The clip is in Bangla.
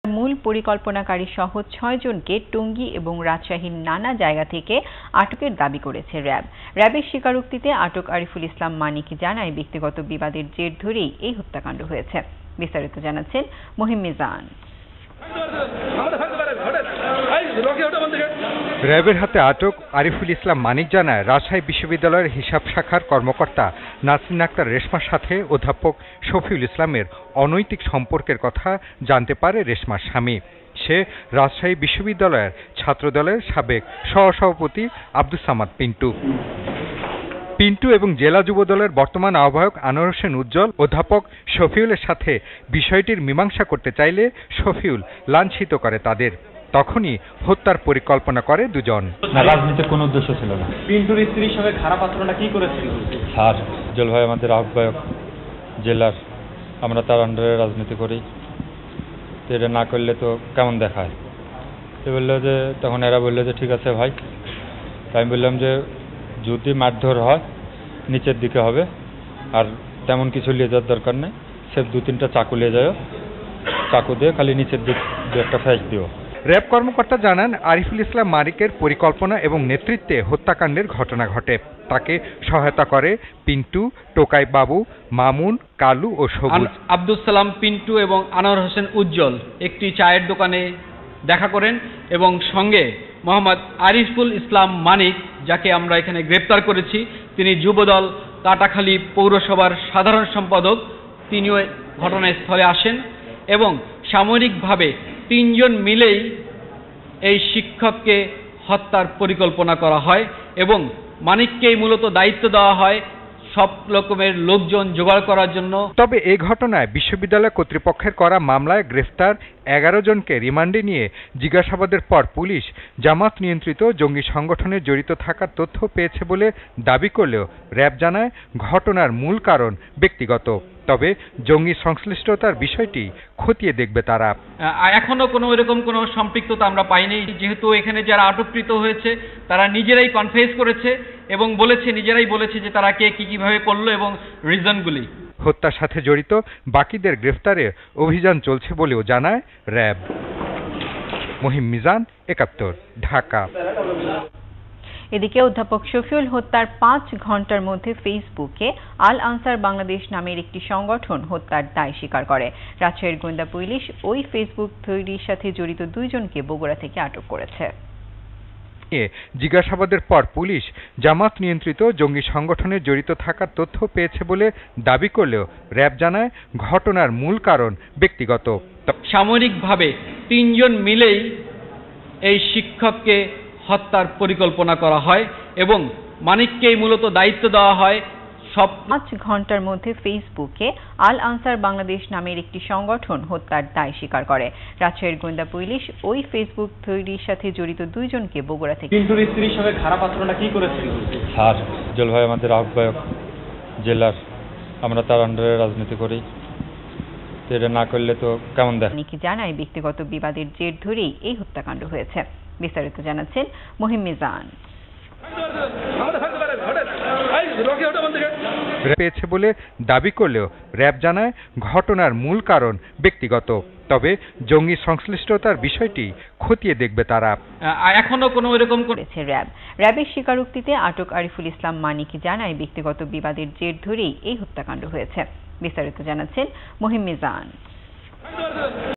মূল পরিকল্পনাকারী সহ ৬ জনকে টঙ্গী এবং রাজশাহীর নানা জায়গা থেকে আটকের দাবি করেছে র্যাব। র্যাবের স্বীকারোক্তিতে আটক আরিফুল ইসলাম মানিক জানায়, ব্যক্তিগত বিবাদের জের ধরেই এই হত্যাকাণ্ড হয়েছে। বিস্তারিত জানাচ্ছেন মহিম মিজান। র্যাবের হাতে আটক আরিফুল ইসলাম মানিক জানায়, রাজশাহী বিশ্ববিদ্যালয়ের হিসাব শাখার কর্মকর্তা নাসরিন আক্তার রেশমার সাথে অধ্যাপক শফিউল ইসলামের অনৈতিক সম্পর্কের কথা জানতে পারে রেশমার স্বামী। সে রাজশাহী বিশ্ববিদ্যালয়ের ছাত্রদলের সাবেক সহসভাপতি আব্দুস সামাদ পিন্টু এবং জেলা যুবদলের বর্তমান আহ্বায়ক আনোয়ার হোসেন উজ্জ্বল অধ্যাপক শফিউলের সাথে বিষয়টির মীমাংসা করতে চাইলে শফিউল লাঞ্ছিত করে তাদের। তখনই হত্যার পরিকল্পনা করে দুজন। রাজনীতির কোনো উদ্দেশ্য ছিল না। পিন্টুর স্ত্রীর সঙ্গে খারাপ আচরণটা কি করেছিল? স্যার উজ্জ্বল ভাই আমাদের আহ্বায়ক জেলার, আমরা তার আন্ডারে রাজনীতি করি, তো এটা না করলে তো কেমন দেখায়। তো বললো যে, তখন এরা বললো যে ঠিক আছে ভাই। আমি বললাম যে যদি মারধর হয় নিচের দিকে হবে, আর তেমন কিছু নিয়ে যাওয়ার দরকার নেই, সে 2-3টা চাকু নিয়ে যায়, চাকু দিয়ে খালি নিচের দিক একটা ফ্যাস দিও। র্যাব কর্মকর্তা জানান, আরিফুল ইসলাম মানিকের পরিকল্পনা এবং নেতৃত্বে হত্যাকাণ্ডের ঘটনা ঘটে। তাকে সহায়তা করে পিন্টু, টোকাই বাবু, মামুন, কালু ও সবুজ। আব্দুস সালাম পিন্টু এবং আনোয়ার হোসেন উজ্জ্বল একটি চায়ের দোকানে দেখা করেন এবং সঙ্গে মোহাম্মদ আরিফুল ইসলাম মানিক, যাকে আমরা এখানে গ্রেপ্তার করেছি, তিনি যুবদল কাটাখালী পৌরসভার সাধারণ সম্পাদক, তিনিও ঘটনাস্থলে আসেন এবং সামরিকভাবে 3 জন মিলেই এই শিক্ষককে হত্যার পরিকল্পনা করা হয় এবং মানিককেই মূলত দায়িত্ব দেওয়া হয় সব রকমের লোকজন জোগাড় করার জন্য। তবে এই ঘটনায় বিশ্ববিদ্যালয় কর্তৃপক্ষের করা মামলায় গ্রেফতার 11 জনকে রিমান্ডে নিয়ে জিজ্ঞাসাবাদের পর পুলিশ জামাত নিয়ন্ত্রিত জঙ্গি সংগঠনে জড়িত থাকার তথ্য পেয়েছে বলে দাবি করলেও র্যাব জানায়, ঘটনার মূল কারণ ব্যক্তিগত। তবে জঙ্গি সংশ্লিষ্টতার বিষয়টি খতিয়ে দেখবে তারা। এখনো এরকম কোনো সম্পৃক্ততা আমরা পাইনি, যেহেতু এখানে যারা আটককৃত হয়েছে তারা নিজেরাই কনফেস করেছে এবং নিজেরাই বলেছে যে তারা কিভাবে করলো এবং রিজনগুলি। হত্যার সাথে জড়িত বাকিদের গ্রেফতারে অভিযান চলছে বলেও জানায় র্যাব। মহিম মিজান, 71, ঢাকা। এদিকে অধ্যাপক শফিউল হত্যার 5 ঘন্টার মধ্যে ফেসবুকে আল আনসার বাংলাদেশ নামের একটি সংগঠন হত্যার দায় স্বীকার করে। রাজশাহীর গোয়েন্দা পুলিশ ওই ফেসবুক তৈরির সাথে জড়িত 2 জনকে বগুড়া থেকে আটক করেছে। জিজ্ঞাসাবাদের পর পুলিশ জামাত নিয়ন্ত্রিত জঙ্গি সংগঠনে জড়িত থাকার তথ্য পেয়েছে বলে দাবি করলেও র্যাব জানায়, ঘটনার মূল কারণ ব্যক্তিগত। সামরিকভাবে 3 জন মিলেই এই শিক্ষককে হত্যার পরিকল্পনা করা হয় এবং মানিককেই মূলত দায়িত্ব দেওয়া হয় সব। 5 ঘন্টার মধ্যে ফেসবুকে আল আনসার বাংলাদেশ নামের একটি সংগঠন হত্যার দায় স্বীকার করে। রাজশাহীর গোয়েন্দা পুলিশ ওই ফেসবুক তৈরির সাথে জড়িত 2 জনকে বগুড়া থেকে। পিন্টুর স্ত্রীর সঙ্গে খারাপ আচরণটা কি করেছিল? স্যার উজ্জ্বল ভাই আমাদের আহ্বায়ক জেলার, আমরা তার আন্ডারে রাজনীতি করি, তো এটা না করলে তো কেমন দেখায়। জানায়, ব্যক্তিগত বিবাদের জের ধরেই এই হত্যাকাণ্ড হয়েছে। বিস্তারিত জানাচ্ছেন মহিম মিজান। পেয়েছে বলে দাবি করলেও র্যাব জানায়, ঘটনার মূল কারণ ব্যক্তিগত। তবে জঙ্গি সংশ্লিষ্টতার বিষয়টি খতিয়ে দেখবে তারা। এখনো এরকম করেছে র্যাব। র্যাবের স্বীকারোক্তিতে আটক আরিফুল ইসলাম মানিক জানায়, ব্যক্তিগত বিবাদের জের ধরেই এই হত্যাকাণ্ড হয়েছে। বিস্তারিত জানাচ্ছেন মহিম মিজান।